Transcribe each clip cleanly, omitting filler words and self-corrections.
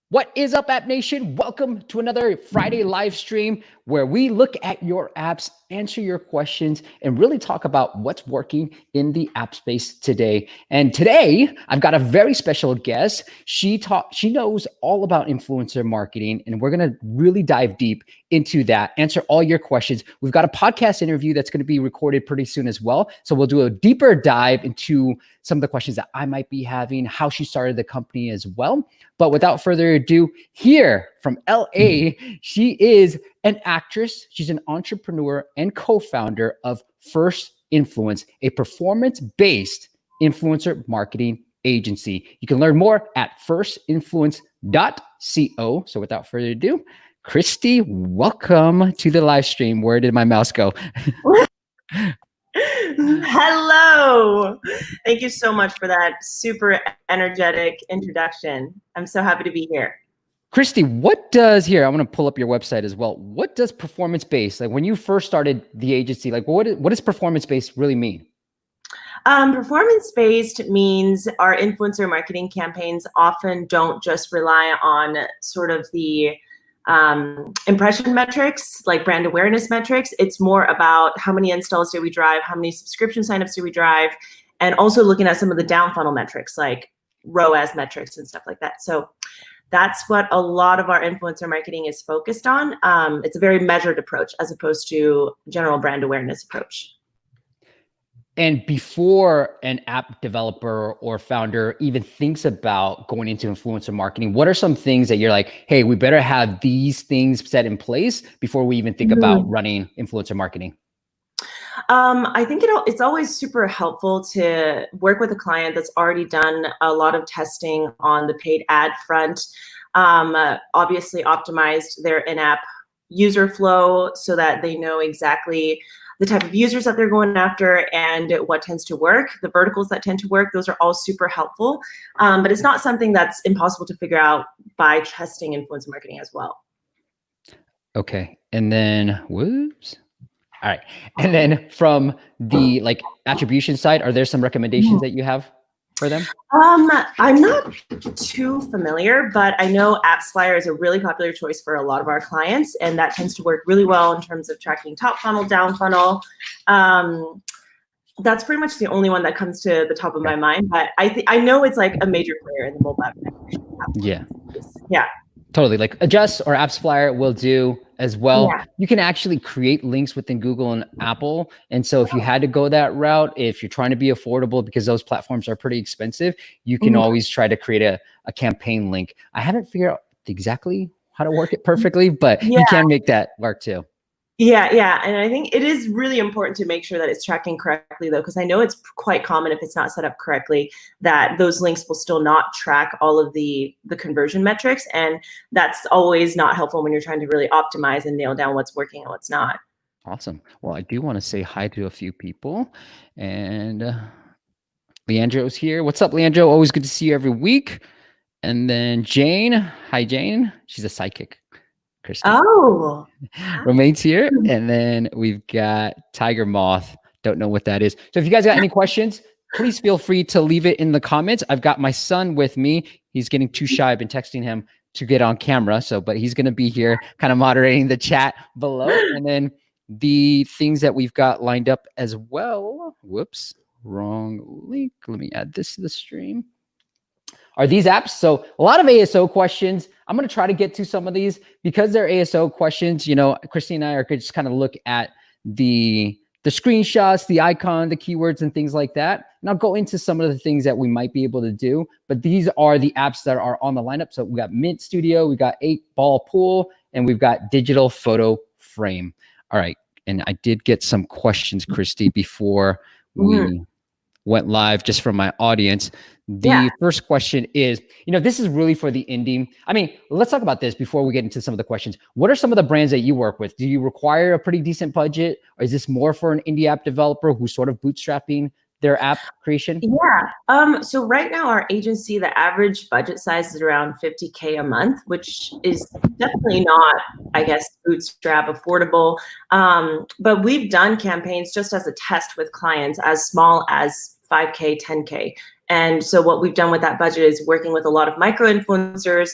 What is up, App Nation? Welcome to another Friday live stream where we look at your apps, answer your questions, and really talk about what's working in the app space today. And today, I've got a very special guest. She knows all about influencer marketing, and we're going to really dive deep into that, answer all your questions. We've got a podcast interview that's going to be recorded pretty soon as well. So we'll do a deeper dive into some of the questions that I might be having, how she started the company as well. But without further ado, here from LA, she is an actress. She's an entrepreneur and co-founder of First Influence, a performance-based influencer marketing agency. You can learn more at firstinfluence.co. So without further ado, Christy, welcome to the live stream. Where did my mouse go? Hello. Thank you so much for that super energetic introduction. I'm so happy to be here. Christy, what does here? I want to pull up your website as well. What does performance-based, like when you first started the agency, like what does performance-based really mean? Performance-based means our influencer marketing campaigns often don't just rely on sort of the impression metrics, like brand awareness metrics. It's more about how many installs do we drive, how many subscription signups do we drive, and also looking at some of the down funnel metrics like ROAS metrics and stuff like that. So that's what a lot of our influencer marketing is focused on. It's a very measured approach as opposed to general brand awareness approach. And before an app developer or founder even thinks about going into influencer marketing, what are some things that you're like, hey, we better have these things set in place before we even think about running influencer marketing? I think it's always super helpful to work with a client that's already done a lot of testing on the paid ad front, obviously optimized their in-app user flow so that they know exactly the type of users that they're going after and what tends to work, the verticals that tend to work. Those are all super helpful, but it's not something that's impossible to figure out by testing influencer marketing as well. Okay, and then, whoops. All right, and then from the attribution side, are there some recommendations that you have for them? I'm not too familiar, but I know AppsFlyer is a really popular choice for a lot of our clients, and that tends to work really well in terms of tracking top funnel, down funnel. That's pretty much the only one that comes to the top of my mind, but I know it's like a major player in the mobile app. Yeah. Yeah. Totally, like Adjust or AppsFlyer will do as well. Yeah. You can actually create links within Google and Apple. And so if you had to go that route, if you're trying to be affordable because those platforms are pretty expensive, you can always try to create a campaign link. I haven't figured out exactly how to work it perfectly, but you can make that work too. Yeah. And I think it is really important to make sure that it's tracking correctly though, because I know it's quite common if it's not set up correctly that those links will still not track all of the conversion metrics. And that's always not helpful when you're trying to really optimize and nail down what's working and what's not. Awesome. Well, I do want to say hi to a few people. And Leandro's here. What's up, Leandro? Always good to see you every week. And then Jane. Hi, Jane. She's a psychic. Christy. Oh, Romaine's here. And then we've got Tiger Moth. Don't know what that is. So if you guys got any questions, please feel free to leave it in the comments. I've got my son with me. He's getting too shy. I've been texting him to get on camera. But he's going to be here kind of moderating the chat below. And then the things that we've got lined up as well. Whoops, wrong link. Let me add this to the stream. Are these apps? So a lot of ASO questions. I'm going to try to get to some of these because they're ASO questions. You know, Christy and I are just kind of look at the screenshots, the icon, the keywords and things like that. And I'll go into some of the things that we might be able to do, but these are the apps that are on the lineup. So we got Mint Studio, we got 8-Ball Pool, and we've got Digital Photo Frame. All right. And I did get some questions, Christy, before we went live just from my audience. The first question is, this is really for the indie. I mean, let's talk about this before we get into some of the questions. What are some of the brands that you work with? Do you require a pretty decent budget? Or is this more for an indie app developer who's sort of bootstrapping their app creation? Yeah. So right now our agency, the average budget size is around $50K a month, which is definitely not, I guess, bootstrap affordable. But we've done campaigns just as a test with clients as small as 5K, 10K. And so what we've done with that budget is working with a lot of micro influencers,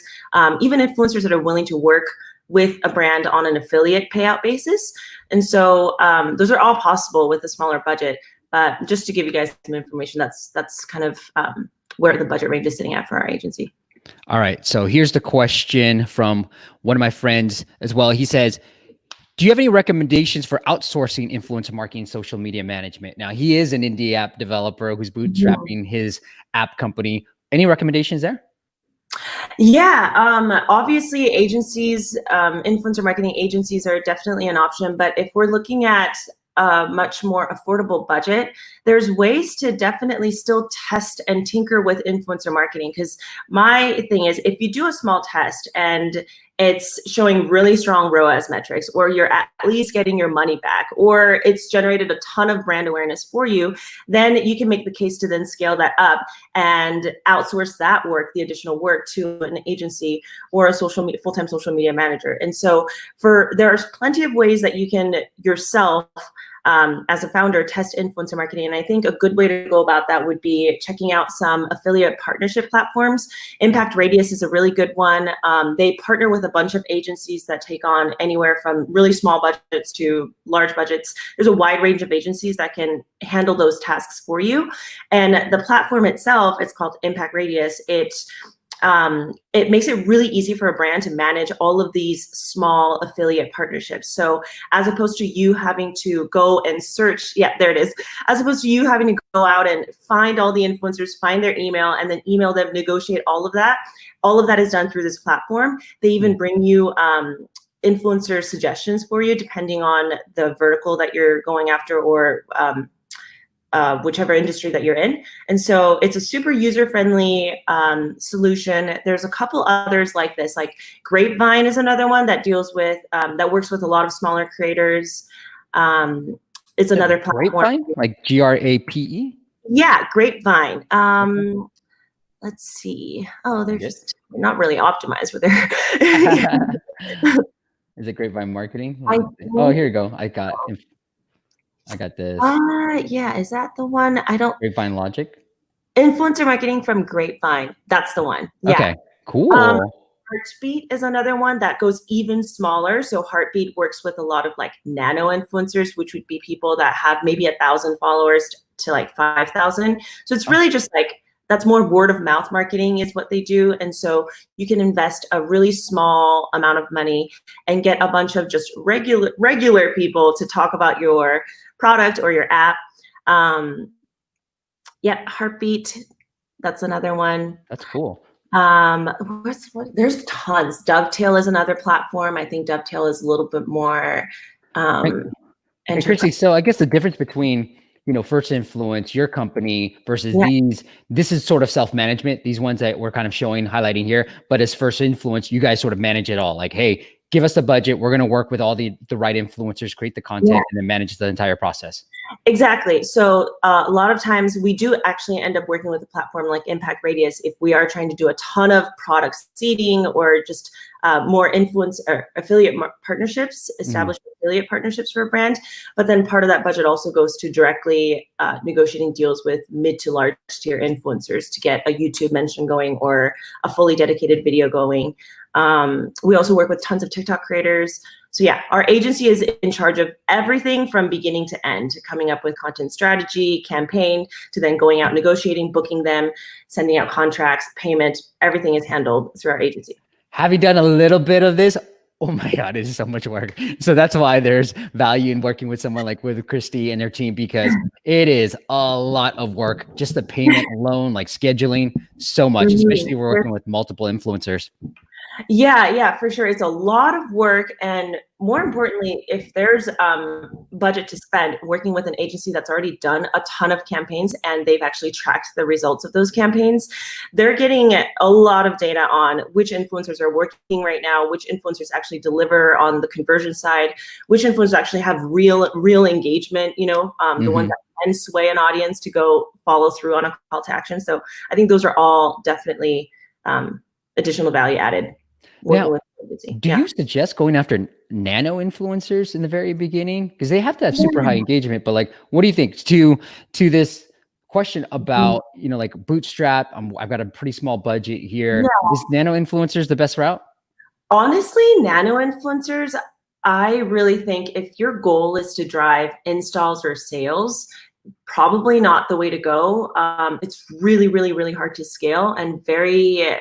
even influencers that are willing to work with a brand on an affiliate payout basis. And so those are all possible with a smaller budget. But just to give you guys some information, that's kind of where the budget range is sitting at for our agency. All right. So here's the question from one of my friends as well. He says, do you have any recommendations for outsourcing influencer marketing and social media management? Now, he is an indie app developer who's bootstrapping his app company. Any recommendations there? Yeah, obviously agencies, influencer marketing agencies are definitely an option. But if we're looking at a much more affordable budget, there's ways to definitely still test and tinker with influencer marketing. Because my thing is, if you do a small test and it's showing really strong ROAS metrics, or you're at least getting your money back, or it's generated a ton of brand awareness for you, then you can make the case to then scale that up and outsource that work, the additional work, to an agency or a full-time social media manager. And so there's plenty of ways that you can yourself, as a founder, test influencer marketing. And I think a good way to go about that would be checking out some affiliate partnership platforms. Impact Radius is a really good one. They partner with a bunch of agencies that take on anywhere from really small budgets to large budgets. There's a wide range of agencies that can handle those tasks for you. And the platform itself, it's called Impact Radius. It makes it really easy for a brand to manage all of these small affiliate partnerships. So as opposed to you having to go and search, yeah, there it is. As opposed to you having to go out and find all the influencers, find their email, and then email them, negotiate all of that is done through this platform. They even bring you influencer suggestions for you, depending on the vertical that you're going after, or whichever industry that you're in. And so it's a super user-friendly solution. There's a couple others like this, like Grapevine is another one that deals with, that works with a lot of smaller creators. It's another platform. Grapevine, like Grape? Yeah, Grapevine. Let's see. Oh, they're just not really optimized for their. Is it Grapevine marketing? Oh, here you go. I got this. Yeah, is that the one? I don't. Grapevine Logic? Influencer marketing from Grapevine. That's the one. Yeah. Okay, cool. Heartbeat is another one that goes even smaller. So Heartbeat works with a lot of like nano influencers, which would be people that have maybe 1,000 followers to like 5,000. So it's really just like, that's more word of mouth marketing is what they do. And so you can invest a really small amount of money and get a bunch of just regular people to talk about your product or your app. Yeah, Heartbeat, that's another one. That's cool. There's tons. Dovetail is another platform. I think Dovetail is a little bit more and Christy, so I guess the difference between, First Influence, your company, versus this is sort of self-management, these ones that we're kind of highlighting here. But as First Influence, you guys sort of manage it all. Like, hey, give us the budget. We're going to work with all the right influencers, create the content, and then manage the entire process. Exactly. So a lot of times we do actually end up working with a platform like Impact Radius if we are trying to do a ton of product seeding or just more influence or affiliate partnerships, establish affiliate partnerships for a brand. But then part of that budget also goes to directly negotiating deals with mid to large tier influencers to get a YouTube mention going or a fully dedicated video going. We also work with tons of TikTok creators. So yeah, our agency is in charge of everything from beginning to end, coming up with content strategy, campaign, to then going out, negotiating, booking them, sending out contracts, payment, everything is handled through our agency. Having done a little bit of this, oh my God, it's so much work. So that's why there's value in working with someone like with Christy and their team, because it is a lot of work. Just the payment alone, like scheduling, so much, especially if we're working with multiple influencers. Yeah, for sure. It's a lot of work. And more importantly, if there's budget to spend, working with an agency that's already done a ton of campaigns and they've actually tracked the results of those campaigns, they're getting a lot of data on which influencers are working right now, which influencers actually deliver on the conversion side, which influencers actually have real engagement, the ones that can sway an audience to go follow through on a call to action. So I think those are all definitely additional value added. Now, do you suggest going after nano influencers in the very beginning? Because they have to have super high engagement, but like, what do you think to this question about, like bootstrap. I've got a pretty small budget here. Is nano influencers the best route? Honestly, nano influencers, I really think if your goal is to drive installs or sales, probably not the way to go. It's really, really, really hard to scale and very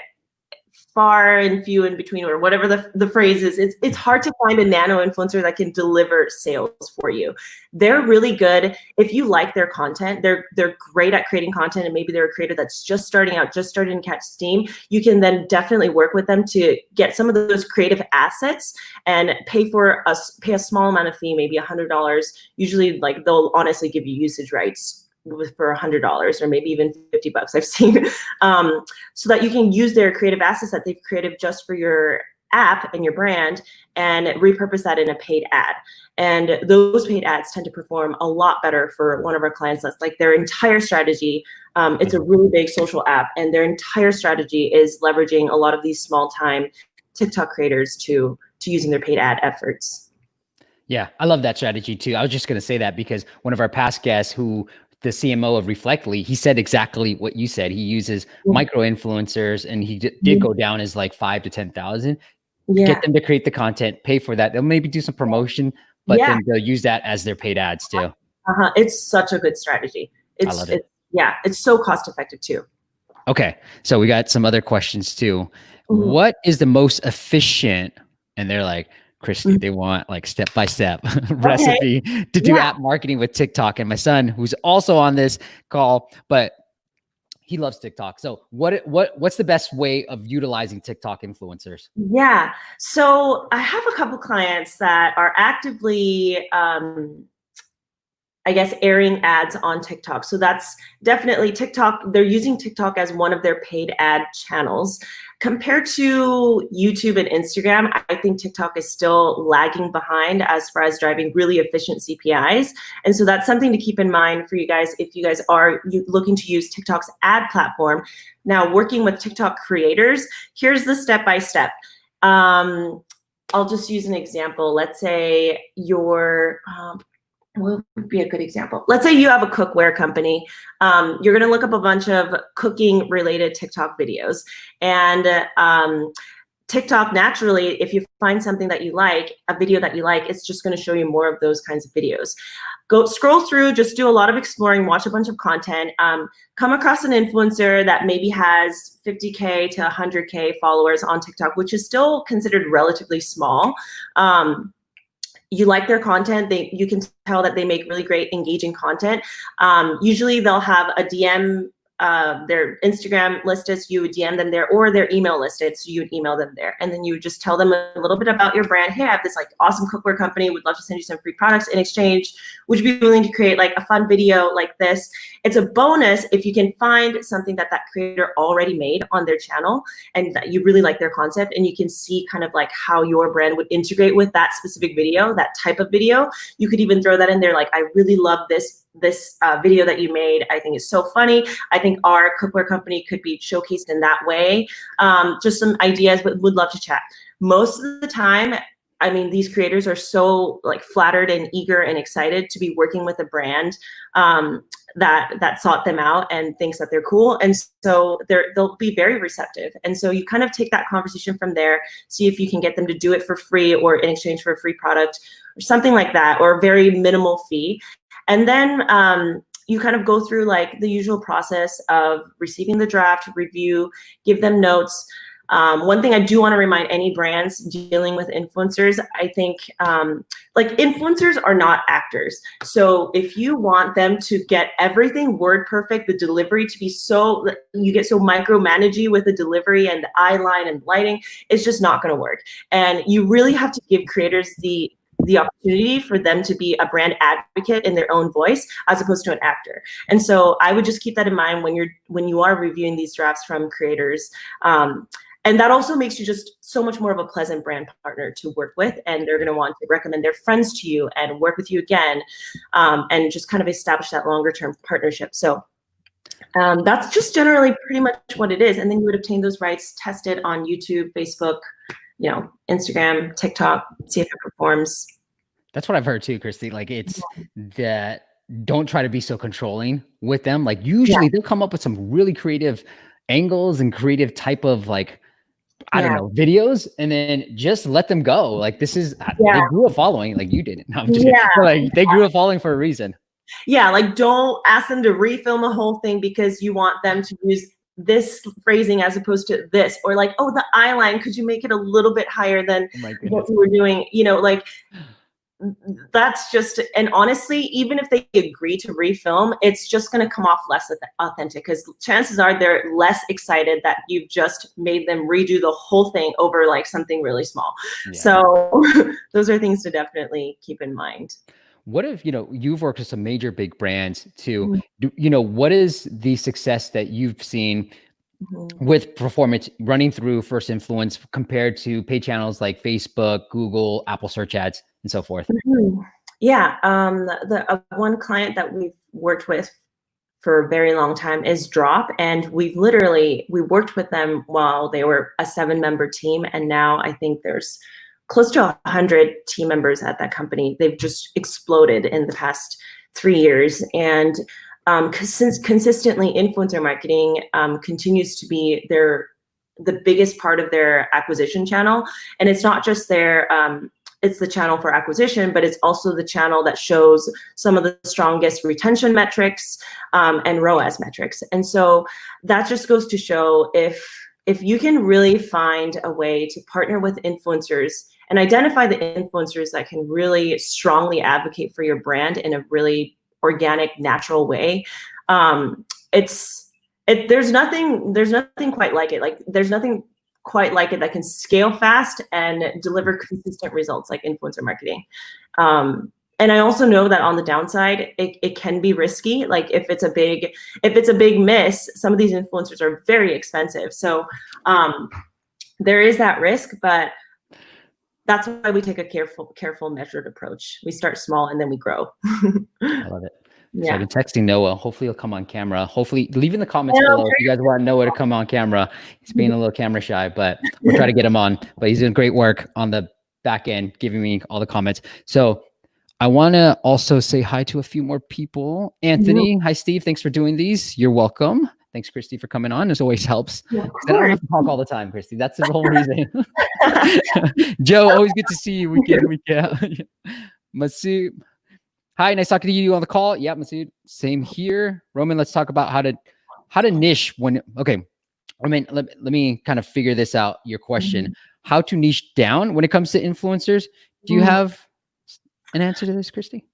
far and few in between, or whatever the phrase is. It's hard to find a nano influencer that can deliver sales for you. They're really good if you like their content. They're great at creating content, and maybe they're a creator that's just starting out, just starting to catch steam. You can then definitely work with them to get some of those creative assets and pay a small amount of fee, maybe $100. Usually, like, they'll honestly give you usage rights for $100 or maybe even $50 I've seen, so that you can use their creative assets that they've created just for your app and your brand and repurpose that in a paid ad. And those paid ads tend to perform a lot better for one of our clients. That's like their entire strategy. It's a really big social app, and their entire strategy is leveraging a lot of these small time TikTok creators to using their paid ad efforts. Yeah, I love that strategy too. I was just going to say that because one of our past guests, the CMO of Reflectly, he said exactly what you said. He uses micro influencers, and he did go down as like 5,000 to 10,000. Get them to create the content, pay for that. They'll maybe do some promotion, but then they'll use that as their paid ads too. It's such a good strategy. I love it. It's so cost effective too. Okay, so we got some other questions too. What is the most efficient? And they're like, Christy, they want like step-by-step recipe to do app marketing with TikTok. And my son, who's also on this call, but he loves TikTok. So what's the best way of utilizing TikTok influencers? Yeah, so I have a couple clients that are actively, I guess, airing ads on TikTok. So that's definitely TikTok. They're using TikTok as one of their paid ad channels. Compared to YouTube and Instagram, I think TikTok is still lagging behind as far as driving really efficient CPIs. And so that's something to keep in mind for you guys if you guys are looking to use TikTok's ad platform. Now, working with TikTok creators, here's the step-by-step. I'll just use an example. Let's say what would be a good example? Let's say you have a cookware company. You're gonna look up a bunch of cooking related TikTok videos, and TikTok naturally, if you find something that you like, a video that you like, it's just gonna show you more of those kinds of videos. Go scroll through, just do a lot of exploring, watch a bunch of content, come across an influencer that maybe has 50K to 100K followers on TikTok, which is still considered relatively small. You like their content, you can tell that they make really great engaging content. Usually they'll have a DM, their Instagram listed, so you would DM them there, or their email listed, so you would email them there. And then you would just tell them a little bit about your brand. Hey, I have this like awesome cookware company, would love to send you some free products in exchange. Would you be willing to create like a fun video like this? It's a bonus if you can find something that creator already made on their channel and that you really like their concept, and you can see kind of like how your brand would integrate with that specific video, that type of video. You could even throw that in there, like, I really love this video that you made. I think it's so funny. I think our cookware company could be showcased in that way. Just some ideas, but would love to chat. Most of the time, I mean, these creators are so like flattered and eager and excited to be working with a brand that sought them out and thinks that they're cool. And so they'll be very receptive. And so you kind of take that conversation from there, see if you can get them to do it for free or in exchange for a free product or something like that, or a very minimal fee. And then you kind of go through like the usual process of receiving the draft, review, give them notes. One thing I do want to remind any brands dealing with influencers, I think like influencers are not actors. So if you want them to get everything word perfect, the delivery to be so, you get so micromanagey with the delivery and the eye line and lighting, it's just not going to work. And you really have to give creators the opportunity for them to be a brand advocate in their own voice as opposed to an actor. And so I would just keep that in mind when you are reviewing these drafts from creators. And that also makes you just so much more of a pleasant brand partner to work with, and they're going to want to recommend their friends to you and work with you again, and just kind of establish that longer term partnership. So that's just generally pretty much what it is. And then you would obtain those rights, test it on YouTube, Facebook, Instagram, TikTok, see if it performs. That's what I've heard too, Christy. Like it's that don't try to be so controlling with them. Like usually they'll come up with some really creative angles and creative type of like, I don't know, videos, and then just let them go. Like this is, they grew a following, like you didn't. No, I'm just kidding. But like they grew a following for a reason. Yeah, like don't ask them to refilm the whole thing because you want them to use this phrasing as opposed to this, or like, oh, the eye line, could you make it a little bit higher than what you were doing? You know, like that's just, and honestly, even if they agree to refilm, it's just going to come off less authentic because chances are they're less excited that you've just made them redo the whole thing over like something really small. So those are things to definitely keep in mind. What if, you've worked with some major big brands too, what is the success that you've seen with performance running through First Influence compared to paid channels like Facebook, Google, Apple search ads, and so forth? Yeah, the one client that we've worked with for a very long time is Drop, and we worked with them while they were a 7-member team, and now I think there's close to 100 team members at that company. They've just exploded in the past 3 years, and since consistently influencer marketing continues to be the biggest part of their acquisition channel, and it's not just it's the channel for acquisition, but it's also the channel that shows some of the strongest retention metrics and ROAS metrics. And so that just goes to show if you can really find a way to partner with influencers and identify the influencers that can really strongly advocate for your brand in a really organic, natural way, there's nothing quite like it. Like there's nothing quite like it that can scale fast and deliver consistent results like influencer marketing. And I also know that on the downside, it can be risky. Like if it's a big miss, some of these influencers are very expensive. So there is that risk, but that's why we take a careful, measured approach. We start small and then we grow. I love it. So I've been texting Noah. Hopefully he'll come on camera. Hopefully leave in the comments below if you guys want Noah to come on camera. He's being a little camera shy, but we'll try to get him on. But he's doing great work on the back end, giving me all the comments. So I want to also say hi to a few more people. Anthony, hi Steve. Thanks for doing these. You're welcome. Thanks, Christy, for coming on. This always helps. I don't have to talk all the time, Christy. That's the whole reason. Joe, always good to see you week in, week out. Masood. Hi, nice talking to you on the call. Yeah, Masood, same here. Roman, let's talk about how to niche when, okay. I mean, let me kind of figure this out, your question. How to niche down when it comes to influencers. Do you have an answer to this, Christy?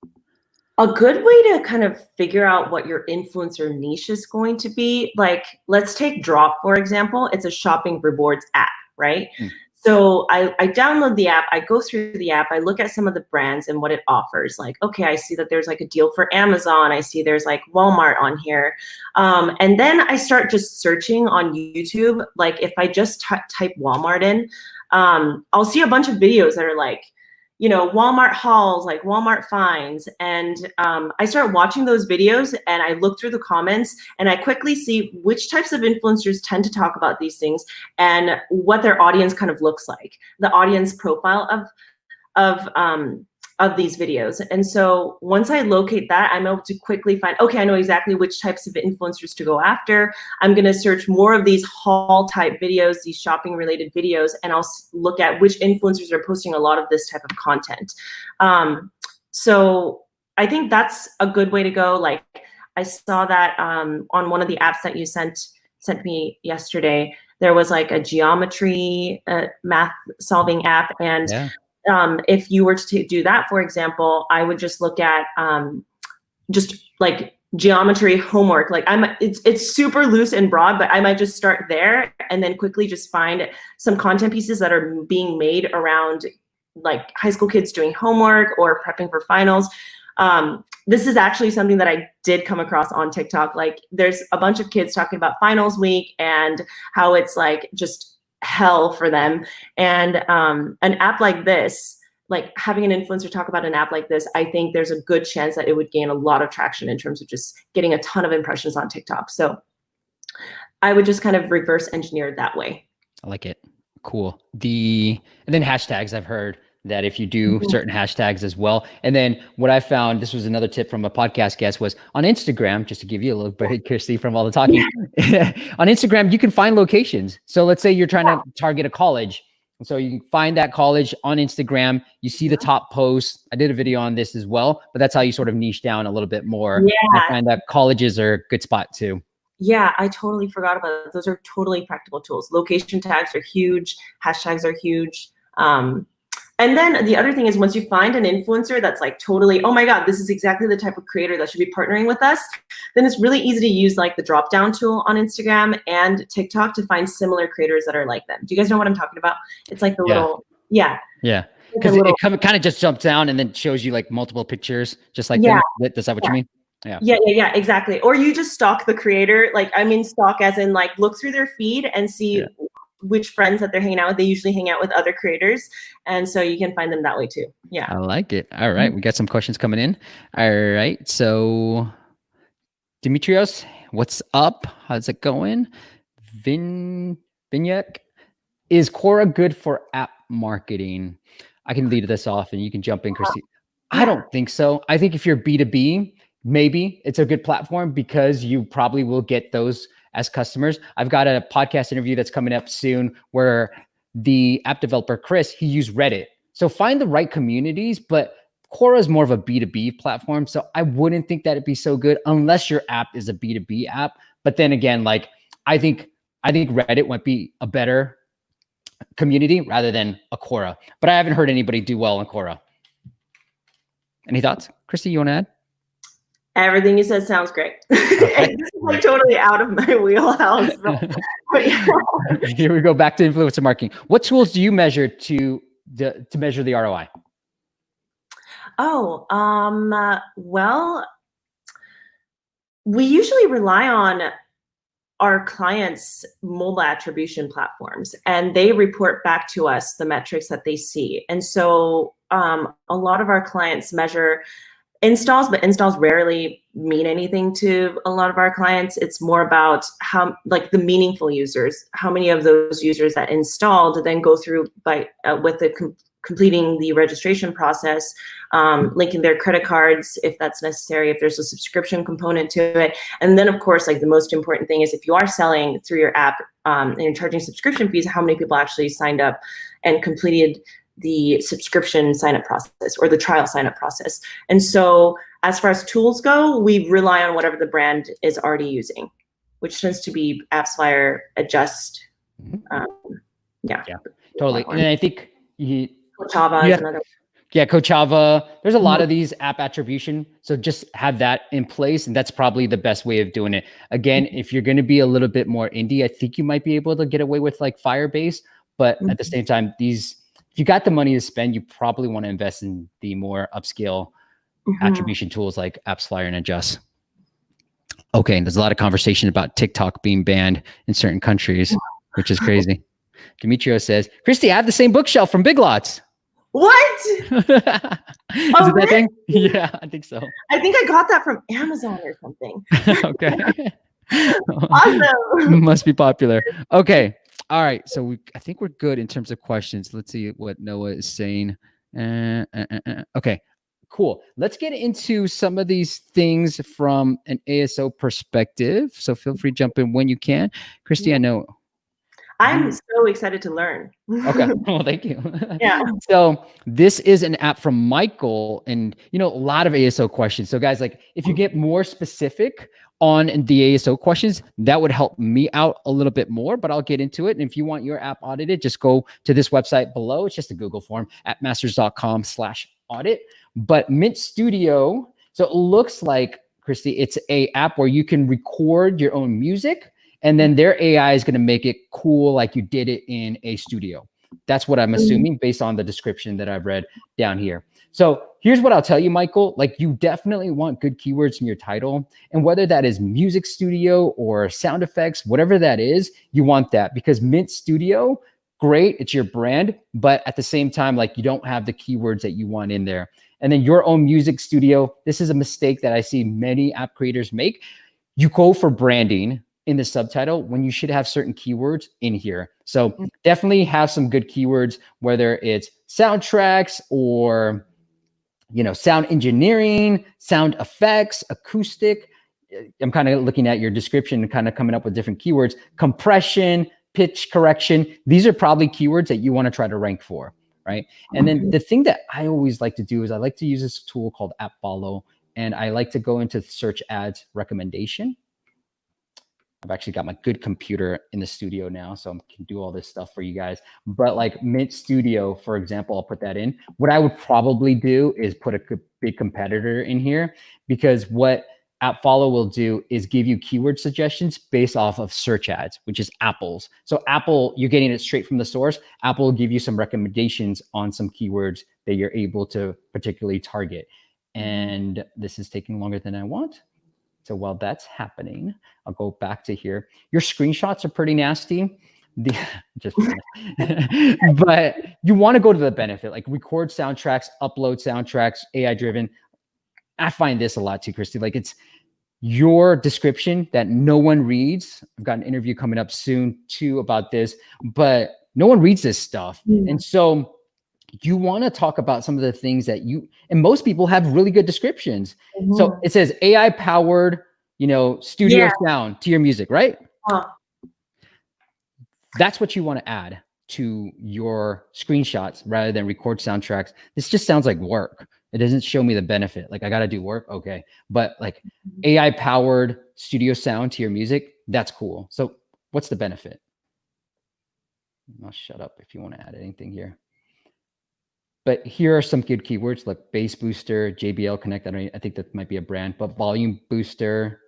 A good way to kind of figure out what your influencer niche is going to be, like, let's take Drop, for example. It's a shopping rewards app, right? So I download the app, I go through the app, I look at some of the brands and what it offers. Like, okay, I see that there's like a deal for Amazon. I see there's like Walmart on here. And then I start just searching on YouTube. Like if I just type Walmart in, I'll see a bunch of videos that are like, Walmart hauls, like Walmart finds. And I start watching those videos and I look through the comments and I quickly see which types of influencers tend to talk about these things and what their audience kind of looks like, the audience profile of these videos. And so once I locate that, I'm able to quickly find, okay, I know exactly which types of influencers to go after. I'm going to search more of these haul type videos, these shopping related videos, and I'll look at which influencers are posting a lot of this type of content. So I think that's a good way to go. Like I saw that on one of the apps that you sent me yesterday, there was like a geometry math solving app. And if you were to do that, for example, I would just look at just like geometry homework. Like it's super loose and broad, but I might just start there and then quickly just find some content pieces that are being made around like high school kids doing homework or prepping for finals. This is actually something that I did come across on TikTok. Like there's a bunch of kids talking about finals week and how it's like just hell for them. And an app like this, like having an influencer talk about an app like this, I think there's a good chance that it would gain a lot of traction in terms of just getting a ton of impressions on TikTok. So I would just kind of reverse engineer it that way. I like it. Cool. And then hashtags, I've heard that if you do certain hashtags as well. And then what I found, this was another tip from a podcast guest, was on Instagram, just to give you a little bit, Kirsty, from all the talking, on Instagram, you can find locations. So let's say you're trying to target a college. And so you can find that college on Instagram. You see the top posts. I did a video on this as well, but that's how you sort of niche down a little bit more. Yeah. I find that colleges are a good spot too. Yeah, I totally forgot about it. Those are totally practical tools. Location tags are huge. Hashtags are huge. And then the other thing is, once you find an influencer that's like totally, oh my God, this is exactly the type of creator that should be partnering with us, then it's really easy to use like the drop down tool on Instagram and TikTok to find similar creators that are like them. Do you guys know what I'm talking about? It's like the little, Yeah. Because it kind of just jumps down and then shows you like multiple pictures, just like them. Is that what you mean? Yeah, exactly. Or you just stalk the creator. Like, I mean, stalk as in like look through their feed and see which friends that they're hanging out with. They usually hang out with other creators. And so you can find them that way too. Yeah. I like it. All right. We got some questions coming in. All right. So Dimitrios, what's up? How's it going? Vinyek, is Quora good for app marketing? I can lead this off and you can jump in, Christy. I don't think so. I think if you're B2B, maybe it's a good platform because you probably will get those as customers. I've got a podcast interview that's coming up soon where the app developer, Chris, he used Reddit. So find the right communities, but Quora is more of a B2B platform. So I wouldn't think that it'd be so good unless your app is a B2B app. But then again, like I think Reddit might be a better community rather than a Quora, but I haven't heard anybody do well in Quora. Any thoughts? Christy, you want to add? Everything you said sounds great. This is like totally out of my wheelhouse. Here we go back to influencer marketing. What tools do you measure to measure the ROI? Well, we usually rely on our clients' mobile attribution platforms, and they report back to us the metrics that they see. And so a lot of our clients measure installs, but installs rarely mean anything to a lot of our clients. It's more about how, like the meaningful users, how many of those users that installed then go through by with the completing the registration process, linking their credit cards if that's necessary, if there's a subscription component to it. And then of course, like the most important thing is if you are selling through your app and you're charging subscription fees, how many people actually signed up and completed the subscription sign-up process or the trial sign-up process. And so as far as tools go, we rely on whatever the brand is already using, which tends to be AppsFlyer, Adjust. Yeah, totally. And I think Kochava is another one. Yeah, Kochava. There's a lot of these app attribution. So just have that in place. And that's probably the best way of doing it. Again, if you're going to be a little bit more indie, I think you might be able to get away with like Firebase. But at the same time, if you got the money to spend, you probably want to invest in the more upscale attribution tools like AppsFlyer and Adjust. Okay, and there's a lot of conversation about TikTok being banned in certain countries, which is crazy. Demetrio says, Christy, I have the same bookshelf from Big Lots. What? Is it that thing? Yeah, I think so. I think I got that from Amazon or something. Okay. Awesome. Must be popular. Okay. All right. So I think we're good in terms of questions. Let's see what Noah is saying. Okay, cool. Let's get into some of these things from an ASO perspective. So feel free to jump in when you can. Christy, I know. I'm so excited to learn. Okay. Well, thank you. Yeah. So this is an app from Michael, and a lot of ASO questions. So guys, like if you get more specific on the ASO questions, that would help me out a little bit more, but I'll get into it. And if you want your app audited, just go to this website below. It's just a Google form, appmasters.com/audit. But Mint Studio, so it looks like, Christy, it's a app where you can record your own music, and then their AI is going to make it cool like you did it in a studio. That's what I'm assuming based on the description that I've read down here. So here's what I'll tell you, Michael, like you definitely want good keywords in your title. And whether that is music studio or sound effects, whatever that is, you want that because Mint Studio, great, it's your brand, but at the same time, like you don't have the keywords that you want in there. And then your own music studio, this is a mistake that I see many app creators make. You go for branding in the subtitle when you should have certain keywords in here. So definitely have some good keywords, whether it's soundtracks or, you know, sound engineering, sound effects, acoustic. I'm kind of looking at your description and kind of coming up with different keywords, compression, pitch correction. These are probably keywords that you want to try to rank for, right? And then the thing that I always like to do is I like to use this tool called AppFollow, and I like to go into search ads recommendation. I've actually got my good computer in the studio now, so I can do all this stuff for you guys. But like Mint Studio, for example, I'll put that in. What I would probably do is put a big competitor in here, because what AppFollow will do is give you keyword suggestions based off of search ads, which is Apple's. So Apple, you're getting it straight from the source. Apple will give you some recommendations on some keywords that you're able to particularly target. And this is taking longer than I want. So while that's happening, I'll go back to here. Your screenshots are pretty nasty. Just but you want to go to the benefit, like record soundtracks, upload soundtracks, AI driven. I find this a lot too, Christy. Like it's your description that no one reads. I've got an interview coming up soon too about this, but no one reads this stuff. And so you want to talk about some of the things that and most people have really good descriptions. So it says AI powered, you know, studio sound to your music, right? That's what you want to add to your screenshots rather than record soundtracks. This just sounds like work. It doesn't show me the benefit. Like I got to do work. Okay. But like AI powered studio sound to your music, that's cool. So what's the benefit? I'll shut up if you want to add anything here. But here are some good keywords like bass booster, JBL Connect. I think that might be a brand, but volume booster.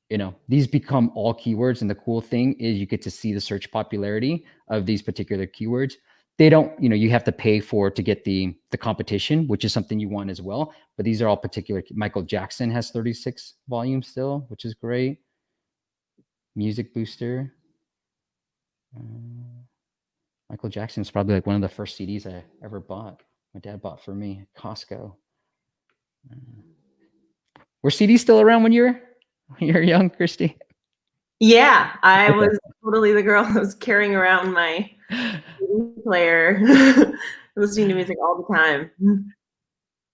You know, these become all keywords. And the cool thing is you get to see the search popularity of these particular keywords. They don't, you know, you have to pay for to get the competition, which is something you want as well. But these are all particular. Michael Jackson has 36 volumes still, which is great. Music booster. Michael Jackson is probably like one of the first CDs I ever bought. My dad bought for me at Costco. Were CDs still around when you were young, Christy? Yeah, I was totally the girl that was carrying around my CD player, listening to music all the time.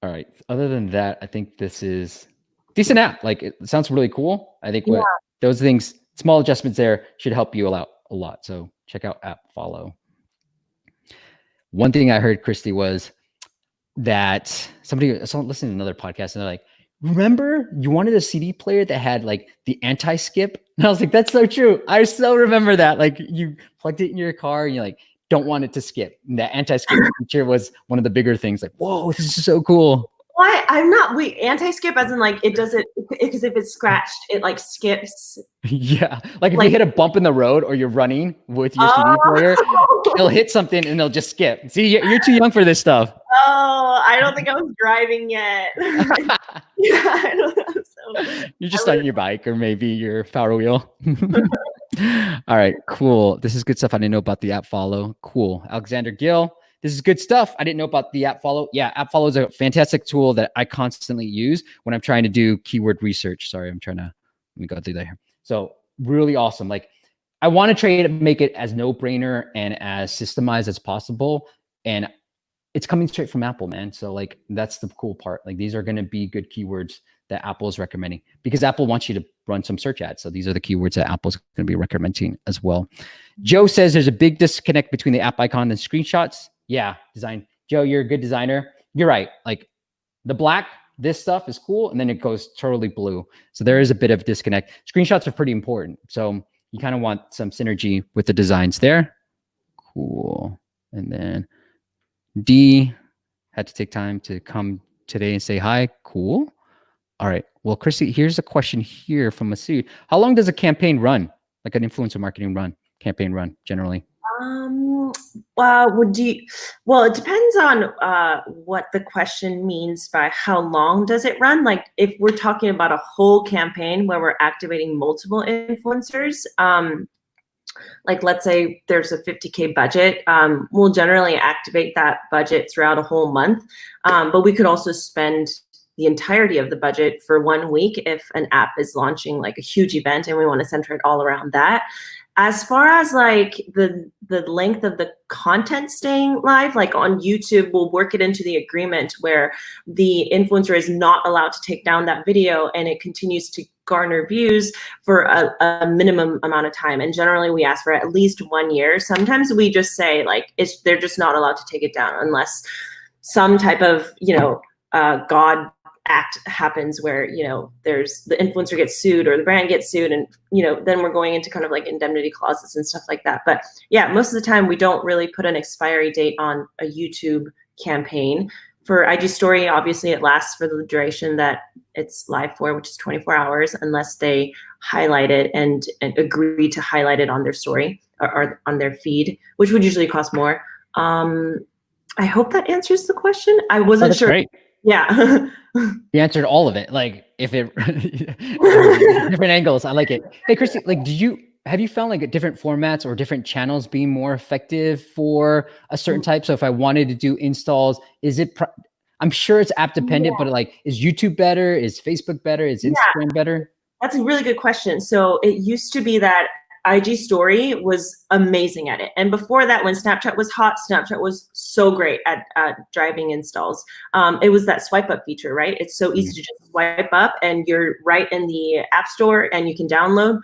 All right. Other than that, I think this is a decent app. Like it sounds really cool. I think those things, small adjustments there should help you out a lot. So check out AppFollow. One thing I heard, Christy, was that someone listening to another podcast and they're like, remember you wanted a CD player that had like the anti-skip? And I was like, that's so true. I still remember that. Like you plugged it in your car and you like don't want it to skip. And that anti-skip feature was one of the bigger things. Like, whoa, this is so cool. Why? Wait, anti-skip as in like it does it because if it's scratched, it like skips. Yeah. Like if you hit a bump in the road or you're running with your CD player, it'll hit something and it'll just skip. See, you're too young for this stuff. Oh, I don't think I was driving yet. Yeah, I don't know. So, you're just on your bike or maybe your power wheel. All right, cool. This is good stuff. I didn't know about the AppFollow. Cool. Alexander Gill. This is good stuff. I didn't know about the AppFollow. Yeah, AppFollow is a fantastic tool that I constantly use when I'm trying to do keyword research. Sorry, let me go through that here. So really awesome. Like I want to try to make it as no-brainer and as systemized as possible. And it's coming straight from Apple, man. So like, that's the cool part. Like these are going to be good keywords that Apple is recommending because Apple wants you to run some search ads. So these are the keywords that Apple's going to be recommending as well. Joe says there's a big disconnect between the app icon and screenshots. Yeah, design. Joe, you're a good designer. You're right. Like the black, this stuff is cool. And then it goes totally blue. So there is a bit of disconnect. Screenshots are pretty important. So you kind of want some synergy with the designs there. Cool. And then D had to take time to come today and say hi. Cool. All right. Well, Christy, here's a question here from Masood. How long does a campaign run? Like an influencer marketing campaign run generally? Well, it depends on what the question means by how long does it run. Like if we're talking about a whole campaign where we're activating multiple influencers, like let's say there's a 50K budget, we'll generally activate that budget throughout a whole month. But we could also spend the entirety of the budget for 1 week if an app is launching like a huge event and we want to center it all around that. As far as like the length of the content staying live, like on YouTube, we'll work it into the agreement where the influencer is not allowed to take down that video and it continues to garner views for a minimum amount of time. And generally we ask for at least 1 year. Sometimes we just say like, they're just not allowed to take it down unless some type of, God act happens where, there's the influencer gets sued or the brand gets sued, and, then we're going into kind of like indemnity clauses and stuff like that. But yeah, most of the time we don't really put an expiry date on a YouTube campaign. For IG story, obviously it lasts for the duration that it's live for, which is 24 hours, unless they highlight it and agree to highlight it on their story or on their feed, which would usually cost more. I hope that answers the question. I wasn't sure. Great. Yeah. You answered all of it. Like if it different angles. I like it. Hey, Christy, like, have you found like different formats or different channels being more effective for a certain type? So if I wanted to do installs, is it, I'm sure it's app dependent, but like, is YouTube better? Is Facebook better? Is Instagram better? That's a really good question. So it used to be that IG story was amazing at it. And before that, when Snapchat was hot, Snapchat was so great at driving installs. It was that swipe up feature, right? It's so easy to just swipe up and you're right in the app store and you can download.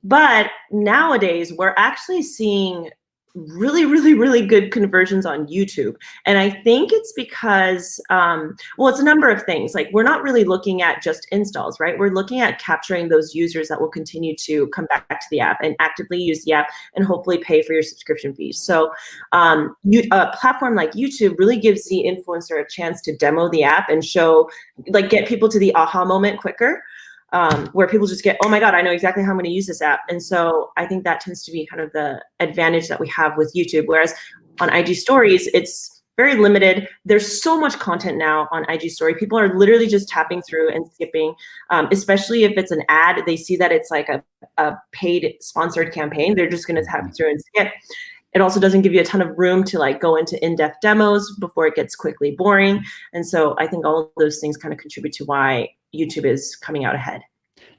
But nowadays we're actually seeing really, really, really good conversions on YouTube. And I think it's because, well, it's a number of things. Like we're not really looking at just installs, right? We're looking at capturing those users that will continue to come back to the app and actively use the app and hopefully pay for your subscription fees. So a platform like YouTube really gives the influencer a chance to demo the app and show, like get people to the aha moment quicker. Where people just get, oh my God, I know exactly how I'm going to use this app. And so I think that tends to be kind of the advantage that we have with YouTube. Whereas on IG stories, it's very limited. There's so much content now on IG story. People are literally just tapping through and skipping, especially if it's an ad, they see that it's like a paid sponsored campaign. They're just going to tap through and skip. It also doesn't give you a ton of room to like go into in-depth demos before it gets quickly boring. And so I think all of those things kind of contribute to why YouTube is coming out ahead.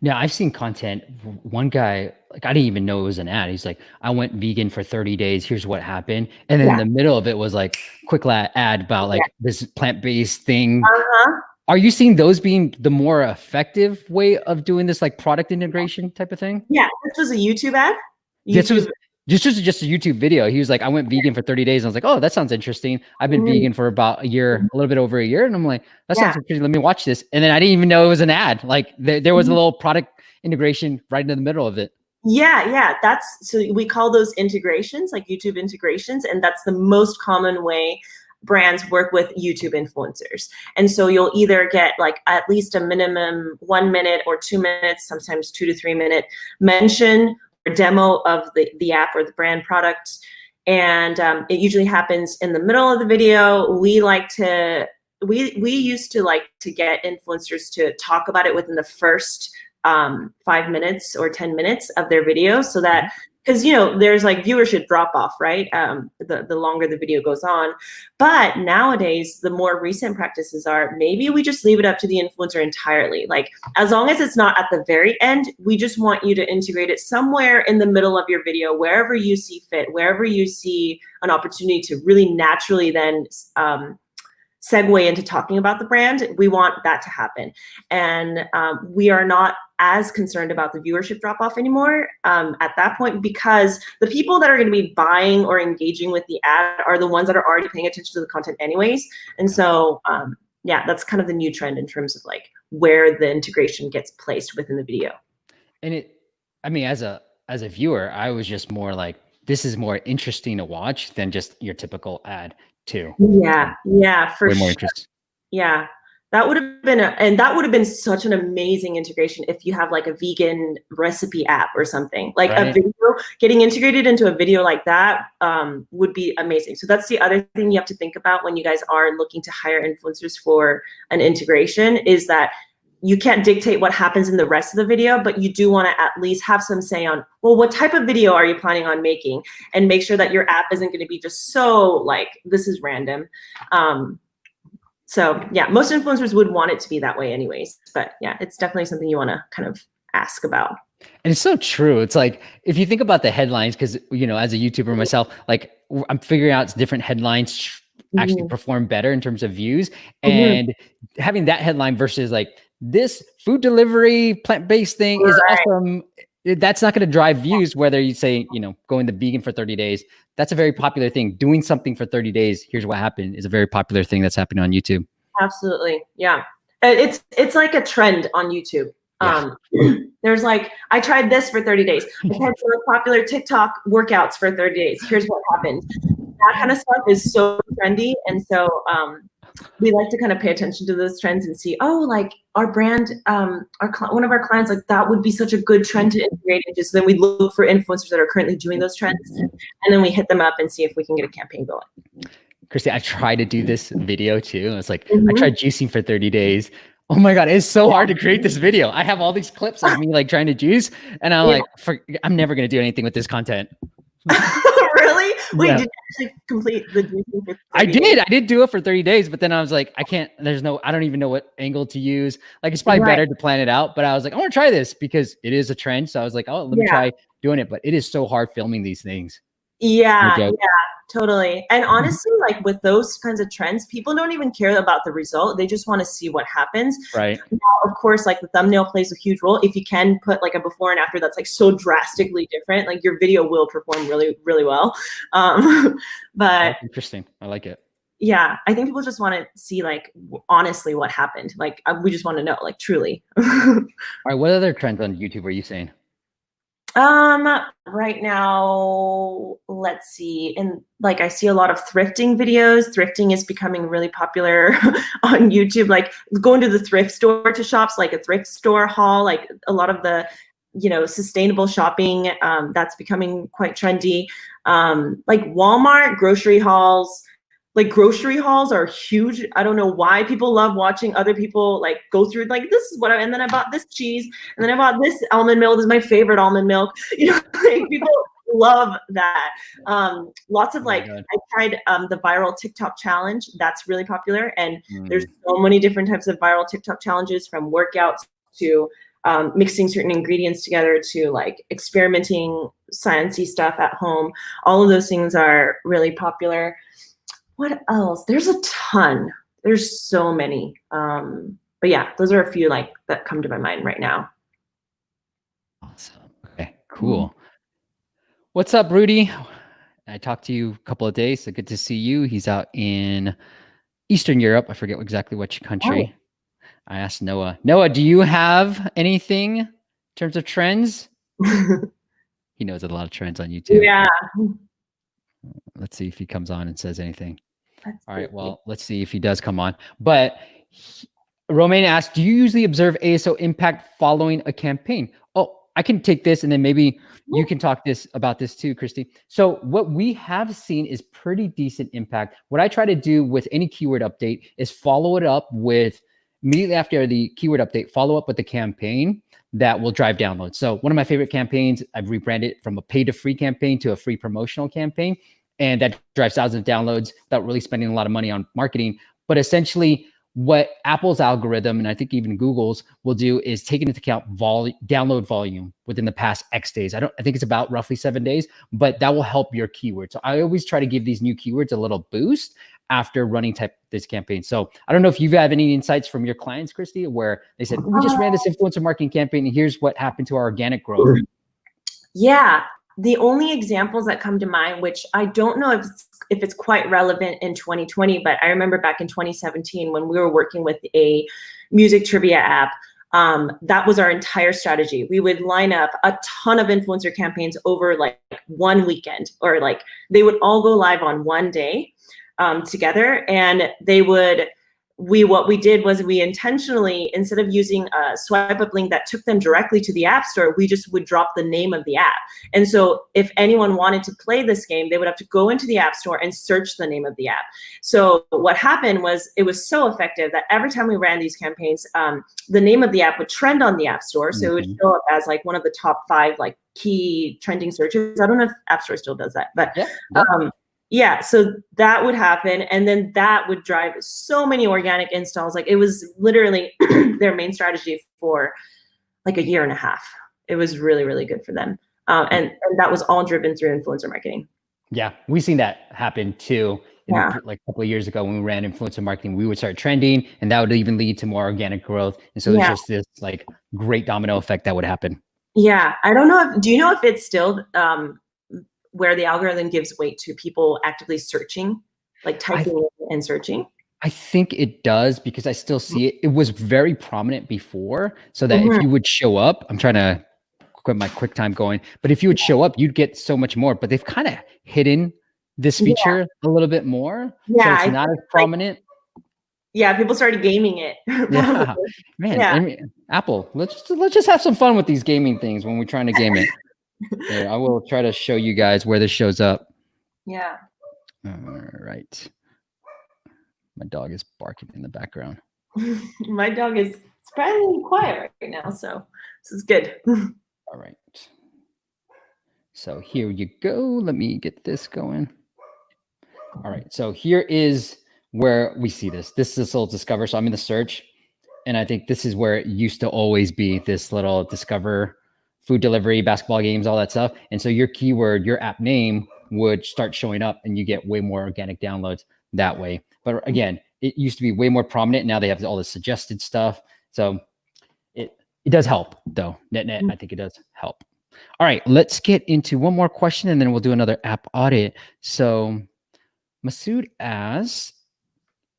Yeah, I've seen content. One guy, like I didn't even know it was an ad. He's like, I went vegan for 30 days. Here's what happened. And then in the middle of it was like quick ad about like this plant-based thing. Are you seeing those being the more effective way of doing this like product integration type of thing? Yeah, this was a YouTube ad. This was just a YouTube video. He was like, I went vegan for 30 days. I was like, oh, that sounds interesting. I've been vegan for about a year, a little bit over a year. And I'm like, that sounds interesting. Let me watch this. And then I didn't even know it was an ad. Like there was a little product integration right in the middle of it. Yeah. So we call those integrations, like YouTube integrations. And that's the most common way brands work with YouTube influencers. And so you'll either get like at least a minimum 1 minute or 2 minutes, sometimes 2 to 3 minute mention or demo of the app or the brand product. And it usually happens in the middle of the video. We used to like to get influencers to talk about it within the first 5 minutes or 10 minutes of their video, so that, because there's like viewership drop off, right? The longer the video goes on. But nowadays, the more recent practices are maybe we just leave it up to the influencer entirely. Like as long as it's not at the very end, we just want you to integrate it somewhere in the middle of your video, wherever you see fit, wherever you see an opportunity to really naturally then segue into talking about the brand. We want that to happen. And we are not as concerned about the viewership drop off anymore at that point, because the people that are going to be buying or engaging with the ad are the ones that are already paying attention to the content anyways. And so, yeah, that's kind of the new trend in terms of like where the integration gets placed within the video. And as a viewer, I was just more like, this is more interesting to watch than just your typical ad too. Yeah, for sure. Yeah. That would have been such an amazing integration if you have like a vegan recipe app or something. Like a video, getting integrated into a video like that would be amazing. So that's the other thing you have to think about when you guys are looking to hire influencers for an integration, is that you can't dictate what happens in the rest of the video, but you do want to at least have some say on, well, what type of video are you planning on making? And make sure that your app isn't going to be just so like, this is random. So yeah, most influencers would want it to be that way anyways. But yeah, it's definitely something you want to kind of ask about. And it's so true. It's like, if you think about the headlines, because, you know, as a YouTuber myself, like I'm figuring out different headlines actually perform better in terms of views, and having that headline versus like this food delivery plant-based thing is awesome. That's not going to drive views. Whether you say, you know, going the vegan for 30 days, that's a very popular thing. Doing something for 30 days, here's what happened, is a very popular thing that's happening on YouTube. Absolutely. Yeah. It's like a trend on YouTube. Yeah. There's like, I tried this for 30 days. I tried the popular TikTok workouts for 30 days. Here's what happened. That kind of stuff is so trendy. And so we like to kind of pay attention to those trends and see, oh, like our brand, one of our clients, like that would be such a good trend to integrate into. So then we look for influencers that are currently doing those trends. And then we hit them up and see if we can get a campaign going. Christy, I tried to do this video too. It's like, I tried juicing for 30 days. Oh my God, it's so hard to create this video. I have all these clips of me like trying to juice, and I'm like, I'm never going to do anything with this content. Really? Wait, did you actually complete the juicing for 30 days? I did do it for 30 days, but then I was like, I don't even know what angle to use. Like, it's probably better to plan it out, but I was like, I want to try this because it is a trend. So I was like, oh, let me try doing it. But it is so hard filming these things. Yeah, totally. And honestly, like with those kinds of trends, people don't even care about the result. They just want to see what happens. Right. Now, of course, like the thumbnail plays a huge role. If you can put like a before and after that's like so drastically different, like your video will perform really, really well. But interesting. I like it. Yeah, I think people just want to see like honestly what happened. Like we just want to know, like truly. All right. What other trends on YouTube are you saying? Right now, let's see. And like I see a lot of thrifting videos. Thrifting is becoming really popular on YouTube. Like going to the thrift store to shops, like a thrift store haul, like a lot of the, you know, sustainable shopping, that's becoming quite trendy. Like Walmart grocery hauls. Like grocery hauls are huge. I don't know why people love watching other people like go through like, this is what and then I bought this cheese, and then I bought this almond milk. This is my favorite almond milk. You know, like people love that. Lots of like, I tried the viral TikTok challenge. That's really popular. And there's so many different types of viral TikTok challenges, from workouts to mixing certain ingredients together to like experimenting sciencey stuff at home. All of those things are really popular. What else? There's a ton. There's so many. But yeah, those are a few like that come to my mind right now. Awesome. Okay, cool. What's up, Rudy? I talked to you a couple of days, so good to see you. He's out in Eastern Europe. I forget exactly which country. I asked Noah. Noah, do you have anything in terms of trends? He knows a lot of trends on YouTube. Yeah. Let's see if he comes on and says anything. All right. Well, let's see if he does come on. But Romaine asked, do you usually observe ASO impact following a campaign? Oh, I can take this, and then maybe you can talk about this too, Christy. So what we have seen is pretty decent impact. What I try to do with any keyword update is follow it up with, immediately after the keyword update, follow up with the campaign that will drive downloads. So one of my favorite campaigns, I've rebranded from a pay to free campaign to a free promotional campaign. And that drives thousands of downloads without really spending a lot of money on marketing. But essentially what Apple's algorithm, and I think even Google's, will do is take into account download volume within the past X days. I think it's about roughly 7 days, but that will help your keyword. So I always try to give these new keywords a little boost after running this campaign. So I don't know if you have any insights from your clients, Christy, where they said, we just ran this influencer marketing campaign and here's what happened to our organic growth. Yeah. The only examples that come to mind, which I don't know if it's quite relevant in 2020, but I remember back in 2017 when we were working with a music trivia app, that was our entire strategy. We would line up a ton of influencer campaigns over like one weekend, or like they would all go live on one day together, and what we did was we intentionally, instead of using a swipe up link that took them directly to the app store, we just would drop the name of the app. And so if anyone wanted to play this game, they would have to go into the app store and search the name of the app. So what happened was, it was so effective that every time we ran these campaigns, the name of the app would trend on the app store. So it would show up as like one of the top 5 like key trending searches. I don't know if App Store still does that, but yeah, so that would happen, and then that would drive so many organic installs. Like, it was literally their main strategy for like a year and a half. It was really, really good for them. And that was all driven through influencer marketing. Yeah, we've seen that happen too. Yeah. Like a couple of years ago when we ran influencer marketing, we would start trending and that would even lead to more organic growth. And so there's just this like great domino effect that would happen. Yeah. I don't know do you know if it's still where the algorithm gives weight to people actively searching, like typing and searching? I think it does because I still see it. It was very prominent before, so that if you would show up, I'm trying to quit my QuickTime going, but if you would show up, you'd get so much more. But they've kind of hidden this feature a little bit more, so it's not as prominent. Yeah, people started gaming it. Yeah, man. I mean, Apple, let's just have some fun with these gaming things when we're trying to game it. Here, I will try to show you guys where this shows up. Yeah. All right. My dog is barking in the background. My dog is surprisingly quiet right now, so this is good. All right. So here you go. Let me get this going. All right. So here is where we see this. This is this little discover. So I'm in the search, and I think this is where it used to always be, this little discover food delivery, basketball games, all that stuff. And so your keyword, your app name would start showing up and you get way more organic downloads that way. But again, it used to be way more prominent. Now they have all this suggested stuff. So it does help though. Net, I think it does help. All right, let's get into one more question and then we'll do another app audit. So Masood asks,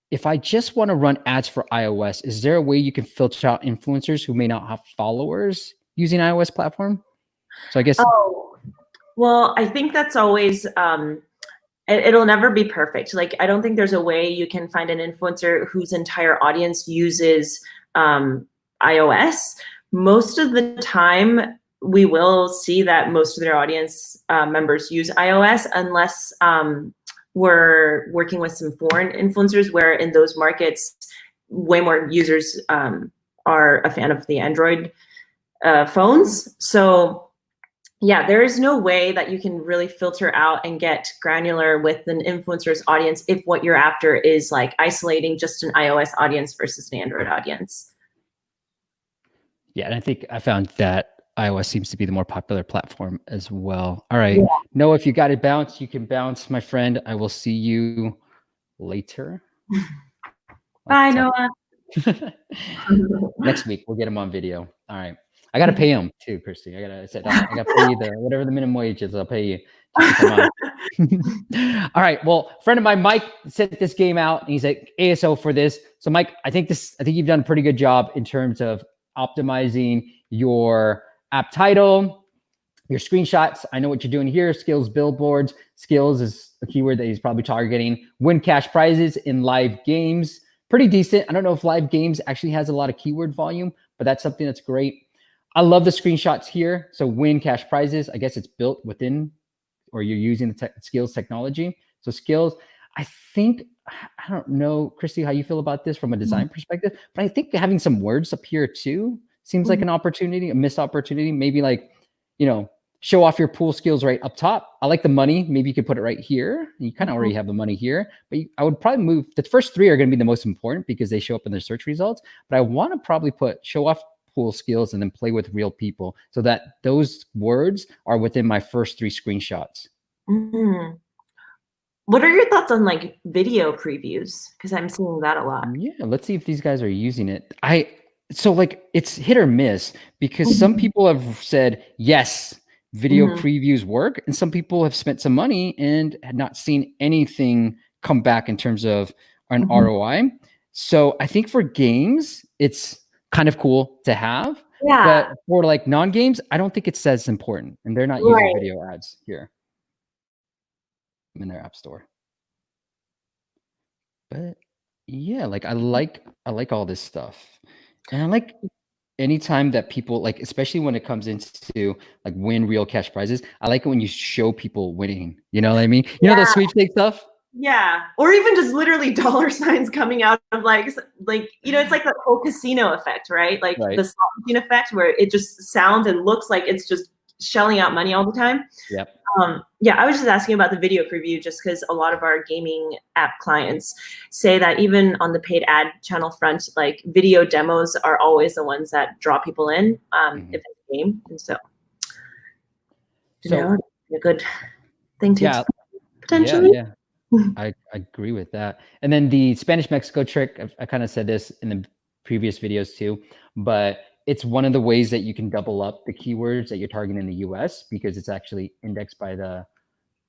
if I just want to run ads for iOS, is there a way you can filter out influencers who may not have followers using iOS platform? So I guess. Oh, well, I think that's always, it'll never be perfect. Like, I don't think there's a way you can find an influencer whose entire audience uses iOS. Most of the time, we will see that most of their audience members use iOS, unless we're working with some foreign influencers, where in those markets, way more users are a fan of the Android phones. So yeah, there is no way that you can really filter out and get granular with an influencer's audience if what you're after is like isolating just an iOS audience versus an Android audience. Yeah, and I think I found that iOS seems to be the more popular platform as well. All right. Yeah. Noah, if you got it bounce, you can bounce, my friend. I will see you later. Bye, Noah. Next week, we'll get him on video. All right. I got to pay him too, Christy. I got to pay you whatever the minimum wage is, I'll pay you. All right. Well, friend of mine, Mike, sent this game out and he's like ASO for this. So Mike, I think you've done a pretty good job in terms of optimizing your app title, your screenshots. I know what you're doing here. Skills billboards. Skills is a keyword that he's probably targeting. Win cash prizes in live games. Pretty decent. I don't know if live games actually has a lot of keyword volume, but that's something that's great. I love the screenshots here. So win cash prizes. I guess it's built within, or you're using the skills technology. So skills, I think, I don't know, Christy, how you feel about this from a design perspective, but I think having some words up here too seems like an opportunity, a missed opportunity. Maybe like, show off your pool skills right up top. I like the money. Maybe you could put it right here. You kind of already have the money here, but I would probably move. The first three are going to be the most important because they show up in their search results, but I want to probably put show off pool skills and then play with real people so that those words are within my first three screenshots. Mm-hmm. What are your thoughts on like video previews? Because I'm seeing that a lot. Yeah, let's see if these guys are using it. So like it's hit or miss because some people have said, yes, video previews work. And some people have spent some money and had not seen anything come back in terms of an ROI. So I think for games, it's kind of cool to have. Yeah. But for like non-games, I don't think it's as important. And they're not using video ads here. I'm in their app store. But yeah, like I like all this stuff. And I like anytime that people like, especially when it comes into like win real cash prizes, I like it when you show people winning. You know what I mean? You know the sweepstakes stuff? Yeah. Or even just literally dollar signs coming out of like, it's like the whole casino effect, right? Like the slot machine effect where it just sounds and looks like it's just shelling out money all the time. Yep. Yeah, I was just asking about the video preview just because a lot of our gaming app clients say that even on the paid ad channel front, like video demos are always the ones that draw people in if it's a game. And so, a good thing to explore, potentially. Yeah. I agree with that. And then the Spanish Mexico trick, I kind of said this in the previous videos too, but it's one of the ways that you can double up the keywords that you're targeting in the US because it's actually indexed by the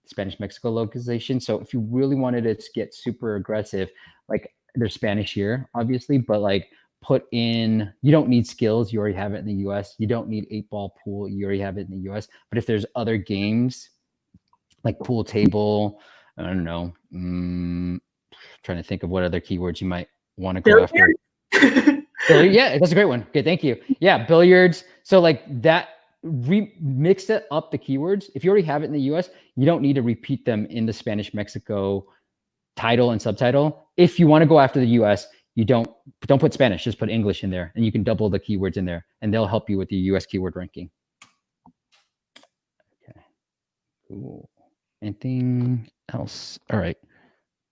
Spanish Mexico localization. So if you really wanted it to get super aggressive, like there's Spanish here, obviously, but like put in, you don't need skills, you already have it in the US. You don't need 8-ball pool, you already have it in the US. But if there's other games like pool table, I don't know, trying to think of what other keywords you might want to go after. Yeah, that's a great one. Okay, thank you. Yeah, billiards. So like that, mix it up the keywords. If you already have it in the US, you don't need to repeat them in the Spanish Mexico title and subtitle. If you want to go after the US, you don't put Spanish, just put English in there, and you can double the keywords in there, and they'll help you with the US keyword ranking. Okay, cool. Anything else? All right,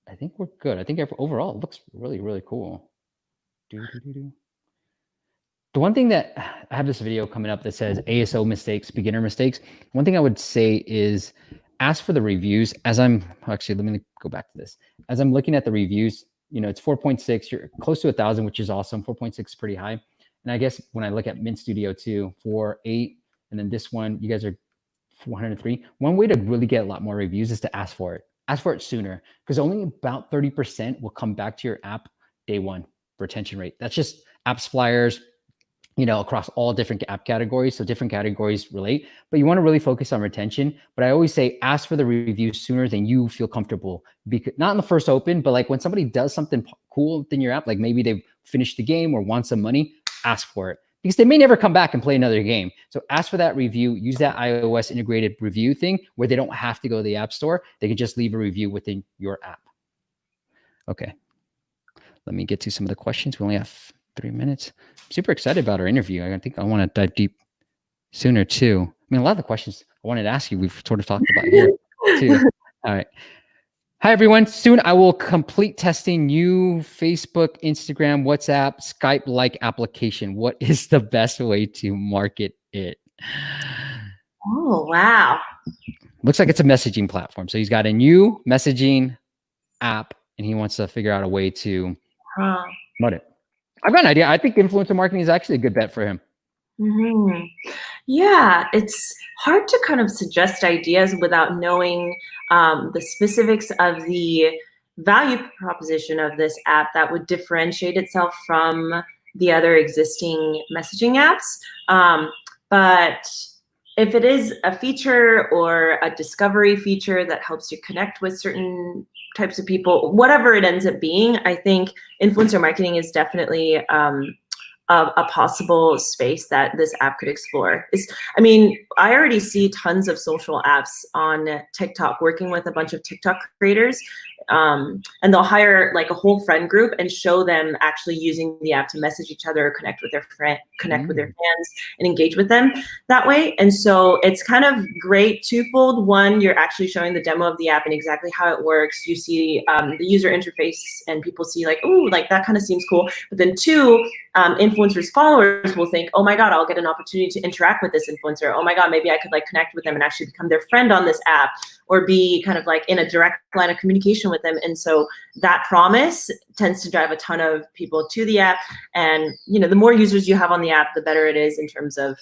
I think we're good. I think overall it looks really, really cool. The one thing that I have this video coming up that says ASO mistakes, beginner mistakes. One thing I would say is ask for the reviews. As I'm actually, let me go back to this. As I'm looking at the reviews, you know, it's 4.6, you're close to 1,000, which is awesome. 4.6 is pretty high. And I guess when I look at Mint Studio 2, 4.8, and then this one, you guys are 403. One way to really get a lot more reviews is to ask for it. Ask for it sooner, because only about 30% will come back to your app day one. Retention rate. That's just apps flyers, you know, across all different app categories. So different categories relate, but you want to really focus on retention. But I always say ask for the reviews sooner than you feel comfortable, because not in the first open, but like when somebody does something cool within your app, like maybe they've finished the game or want some money, ask for it, because they may never come back and play another game. So ask for that review. Use that iOS integrated review thing where they don't have to go to the app store. They can just leave a review within your app. Okay. Let me get to some of the questions. We only have 3 minutes. I'm super excited about our interview. I think I want to dive deep sooner too. I mean, a lot of the questions I wanted to ask you, we've sort of talked about here too. All right. Hi, everyone. Soon I will complete testing new Facebook, Instagram, WhatsApp, Skype-like application. What is the best way to market it? Oh, wow. Looks like it's a messaging platform. So he's got a new messaging app and he wants to figure out a way to promote it. I've got an idea. I think influencer marketing is actually a good bet for him. Mm-hmm. Yeah, it's hard to kind of suggest ideas without knowing the specifics of the value proposition of this app that would differentiate itself from the other existing messaging apps. But if it is a feature or a discovery feature that helps you connect with certain types of people, whatever it ends up being, I think influencer marketing is definitely a possible space that this app could explore. I mean, I already see tons of social apps on TikTok, working with a bunch of TikTok creators, and they'll hire like a whole friend group and show them actually using the app to message each other, connect with their fans, and engage with them that way. And so it's kind of great twofold. One, you're actually showing the demo of the app and exactly how it works. You see the user interface, and people see like, oh, like that kind of seems cool. But then two, influencers' followers will think, oh my God, I'll get an opportunity to interact with this influencer. Oh my God, maybe I could like connect with them and actually become their friend on this app, or be kind of like in a direct line of communication with them. And so that promise tends to drive a ton of people to the app. And you know, the more users you have on the app, the better it is in terms of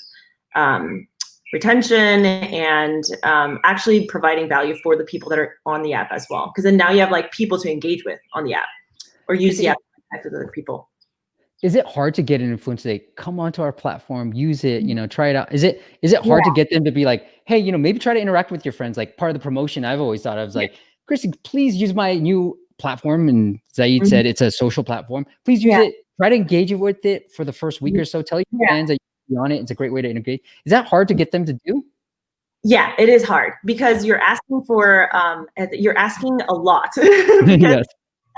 retention and actually providing value for the people that are on the app as well. Because then now you have like people to engage with on the app, or use the app to connect with other people. Is it hard to get an influencer to say, come onto our platform, use it, you know, try it out? Is it hard to get them to be like, hey, you know, maybe try to interact with your friends? Like part of the promotion, I've always thought, I was like, Christy, please use my new platform. And Zaid said it's a social platform. Please use it. Try to engage with it for the first week or so. Tell your fans that you're on it. It's a great way to integrate. Is that hard to get them to do? Yeah, it is hard because you're asking for, you're asking a lot. Yes.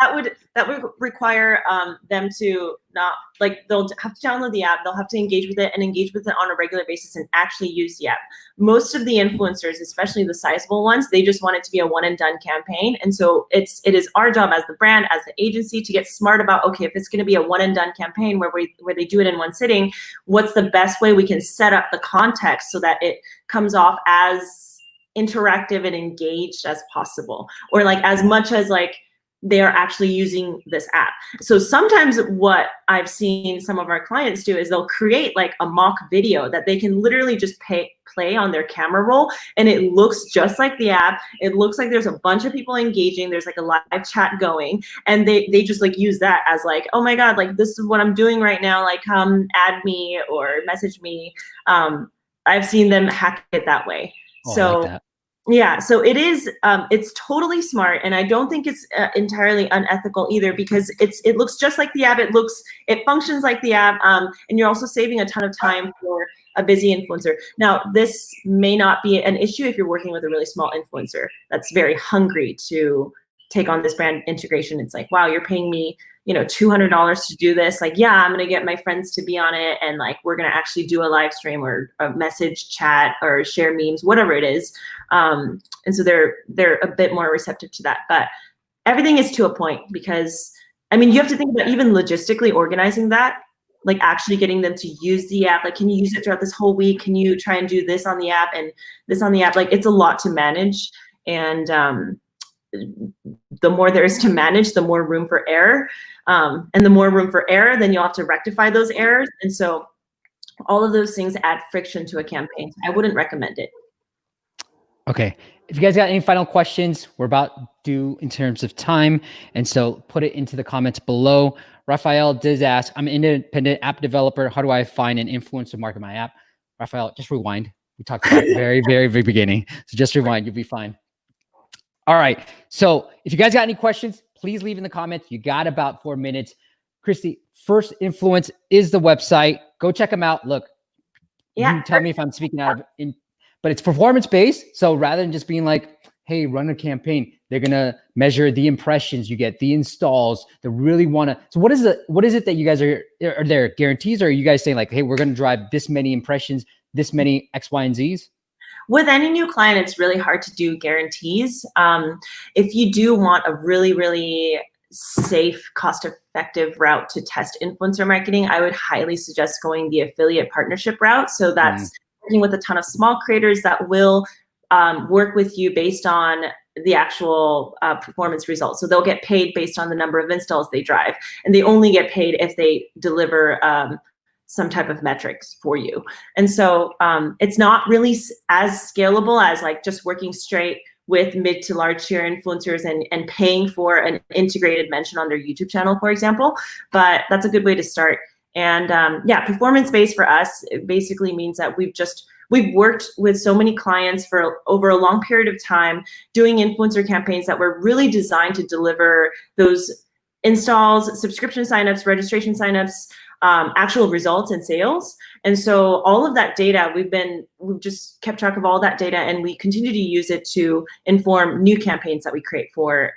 that would require them to not, like, they'll have to download the app, they'll have to engage with it and engage with it on a regular basis and actually use the app. Most of the influencers, especially the sizable ones, they just want it to be a one and done campaign. And so it is our job as the brand, as the agency, to get smart about, okay, if it's going to be a one and done campaign where they do it in one sitting, what's the best way we can set up the context so that it comes off as interactive and engaged as possible, or like as much as like they are actually using this app. So sometimes what I've seen some of our clients do is they'll create like a mock video that they can literally just play on their camera roll, and it looks just like the app. It looks like there's a bunch of people engaging. There's like a live chat going, and they just like use that as like, oh my God, like this is what I'm doing right now. Like come add me or message me. I've seen them hack it that way. Oh, so I like that. Yeah, so it is, it's totally smart, and I don't think it's entirely unethical either, because it looks just like the app, it functions like the app, and you're also saving a ton of time for a busy influencer. Now, this may not be an issue if you're working with a really small influencer that's very hungry to take on this brand integration. It's like, wow, you're paying me, $200 to do this. Like, yeah, I'm gonna get my friends to be on it, and like we're gonna actually do a live stream or a message chat or share memes, whatever it is. And so they're a bit more receptive to that. But everything is to a point, because I mean, you have to think about even logistically organizing that, like actually getting them to use the app. Like, can you use it throughout this whole week? Can you try and do this on the app and this on the app? Like, it's a lot to manage, and the more there is to manage, the more room for error. And the more room for error, then you'll have to rectify those errors. And so all of those things add friction to a campaign. I wouldn't recommend it. Okay. If you guys got any final questions, we're about due in terms of time. And so put it into the comments below. Raphael did ask, I'm an independent app developer. How do I find an influencer to market my app? Raphael, just rewind. We talked about it very, very, very beginning. So just rewind, you'll be fine. All right. So if you guys got any questions, please leave in the comments. You got about 4 minutes. Christy, First Influence is the website. Go check them out. Look, you tell me if I'm speaking out of but it's performance-based. So rather than just being like, hey, run a campaign, they're going to measure the impressions you get, the installs. They really want to. So what is it that you guys are there guarantees? Or are you guys saying like, hey, we're going to drive this many impressions, this many X, Y, and Z's? With any new client, it's really hard to do guarantees. If you do want a really, really safe, cost-effective route to test influencer marketing, I would highly suggest going the affiliate partnership route. So that's working with a ton of small creators that will work with you based on the actual performance results. So they'll get paid based on the number of installs they drive, and they only get paid if they deliver some type of metrics for you. And so it's not really as scalable as like just working straight with mid to large tier influencers and paying for an integrated mention on their YouTube channel, for example. But that's a good way to start. And yeah, performance-based for us, it basically means that we've worked with so many clients for over a long period of time doing influencer campaigns that were really designed to deliver those installs, subscription signups, registration signups, actual results and sales. And so all of that data, we've just kept track of all that data, and we continue to use it to inform new campaigns that we create for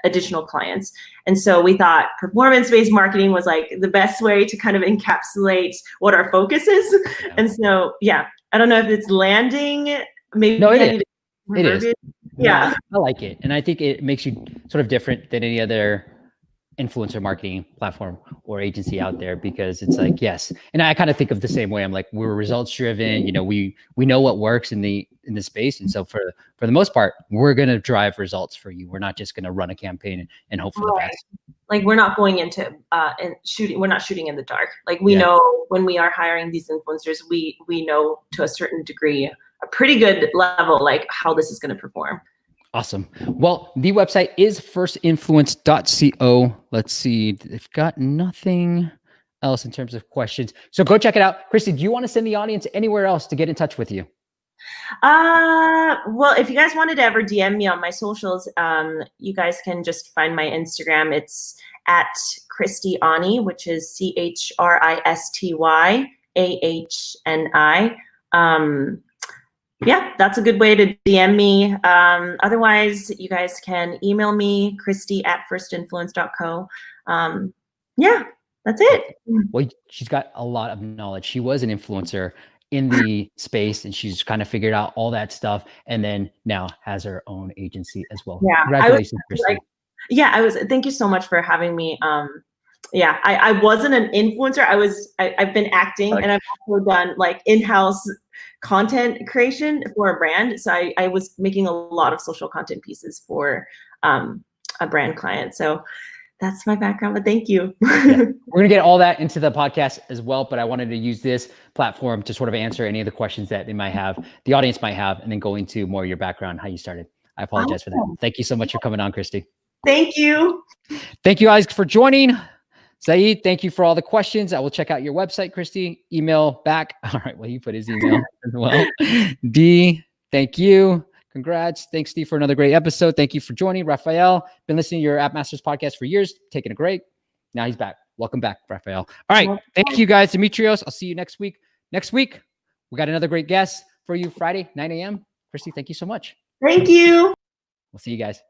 additional clients. And so we thought performance-based marketing was like the best way to kind of encapsulate what our focus is. Yeah. And so, yeah, I don't know if it's landing. Maybe no, it is. Yeah, no, I like it. And I think it makes you sort of different than any other influencer marketing platform or agency out there, because it's like, yes. And I kind of think of the same way. I'm like, we're results driven, we know what works in the space. And so for the most part, we're going to drive results for you. We're not just going to run a campaign and hope for the best. Like, we're not going into and shooting. We're not shooting in the dark. Like, we know when we are hiring these influencers, we know to a certain degree, a pretty good level, like how this is going to perform. Awesome. Well, the website is firstinfluence.co. Let's see. They've got nothing else in terms of questions. So go check it out. Christy, do you want to send the audience anywhere else to get in touch with you? Well, if you guys wanted to ever DM me on my socials, you guys can just find my Instagram. It's at Christy Ani, which is CHRISTYAHNI. Yeah, that's a good way to DM me. Otherwise, you guys can email me, Christy@firstinfluence.co. Yeah, that's it. Well, she's got a lot of knowledge. She was an influencer in the space, and she's kind of figured out all that stuff, and then now has her own agency as well. Yeah, Congratulations, Christy. Thank you so much for having me. Yeah, I wasn't an influencer. I've been acting, and I've also done like in-house content creation for a brand. So I was making a lot of social content pieces for a brand client. So that's my background, but thank you. Yeah. We're going to get all that into the podcast as well, but I wanted to use this platform to sort of answer any of the questions that they might have, the audience might have, and then go into more of your background, how you started. I apologize for that. Thank you so much for coming on, Christy. Thank you. Thank you guys for joining. Saeed, thank you for all the questions. I will check out your website, Christy. Email back. All right, well, he put his email as well. D, thank you. Congrats. Thanks, Steve, for another great episode. Thank you for joining. Raphael, been listening to your App Masters podcast for years, taking a break. Now he's back. Welcome back, Raphael. All right. Thank you, guys. Demetrios, I'll see you next week. Next week, we got another great guest for you Friday, 9 a.m. Christy, thank you so much. Thank you. We'll see you guys.